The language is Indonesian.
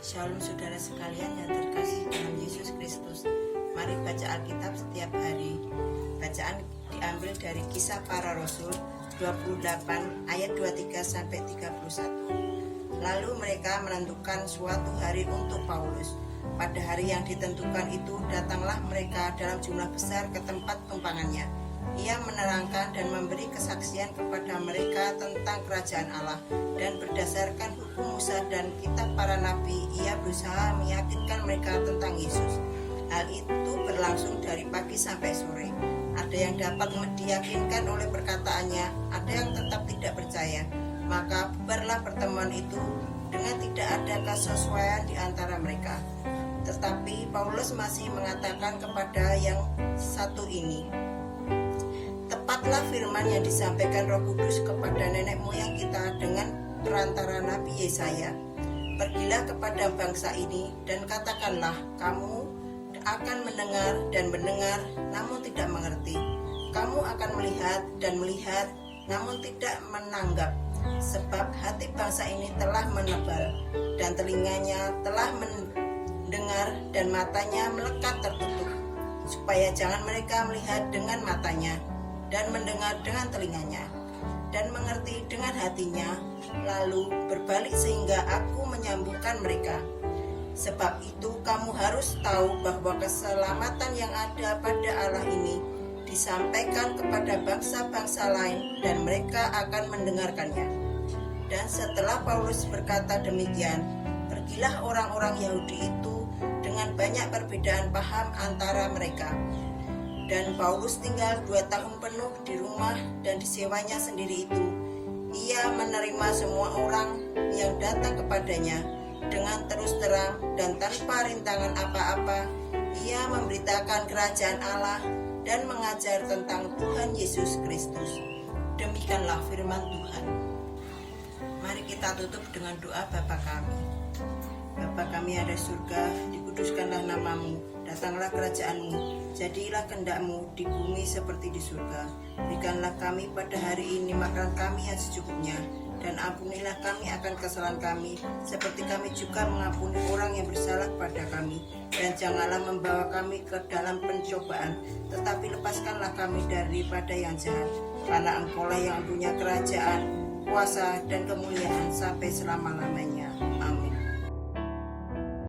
Shalom saudara sekalian yang terkasih dalam Yesus Kristus. Mari baca Alkitab setiap hari. Bacaan diambil dari Kisah Para Rasul 28 ayat 23 sampai 31. Lalu mereka menentukan suatu hari untuk Paulus. Pada hari yang ditentukan itu datanglah mereka dalam jumlah besar ke tempat tumpangannya. Ia menerangkan dan memberi kesaksian kepada mereka tentang kerajaan Allah, dan berdasarkan hukum Musa dan kitab para nabi, ia berusaha meyakinkan mereka tentang Yesus. Hal itu berlangsung dari pagi sampai sore. Ada yang dapat diyakinkan oleh perkataannya, ada yang tetap tidak percaya. Maka bubarlah pertemuan itu dengan tidak ada kesesuaian di antara mereka. Tetapi Paulus masih mengatakan kepada yang satu ini, tepatlah firman yang disampaikan Roh Kudus kepada nenek moyang kita dengan perantara Nabi Yesaya. Pergilah kepada bangsa ini dan katakanlah, kamu akan mendengar dan mendengar, namun tidak mengerti. Kamu akan melihat dan melihat, namun tidak menanggap. Sebab hati bangsa ini telah menebal, dan telinganya telah mendengar, dan matanya melekat tertutup, supaya jangan mereka melihat dengan matanya, dan mendengar dengan telinganya, dan mengerti dengan hatinya, lalu berbalik sehingga aku menyembuhkan mereka. Sebab itu kamu harus tahu bahwa keselamatan yang ada pada Allah ini disampaikan kepada bangsa-bangsa lain, dan mereka akan mendengarkannya. Dan setelah Paulus berkata demikian, pergilah orang-orang Yahudi itu dengan banyak perbedaan paham antara mereka. Dan Paulus tinggal 2 tahun penuh di rumah dan disewanya sendiri itu. Ia menerima semua orang yang datang kepadanya dengan terus terang dan tanpa rintangan apa-apa. Ia memberitakan kerajaan Allah dan mengajar tentang Tuhan Yesus Kristus. Demikianlah firman Tuhan. Mari kita tutup dengan doa Bapa kami. Bapa kami ada surga, dikuduskanlah namamu, datanglah kerajaanmu, jadilah kehendakmu di bumi seperti di surga. Berikanlah kami pada hari ini makan kami yang secukupnya, dan ampunilah kami akan kesalahan kami, seperti kami juga mengampuni orang yang bersalah kepada kami. Dan janganlah membawa kami ke dalam pencobaan, tetapi lepaskanlah kami daripada yang jahat. Karena Engkaulah yang punya kerajaan, kuasa, dan kemuliaan sampai selama-lamanya.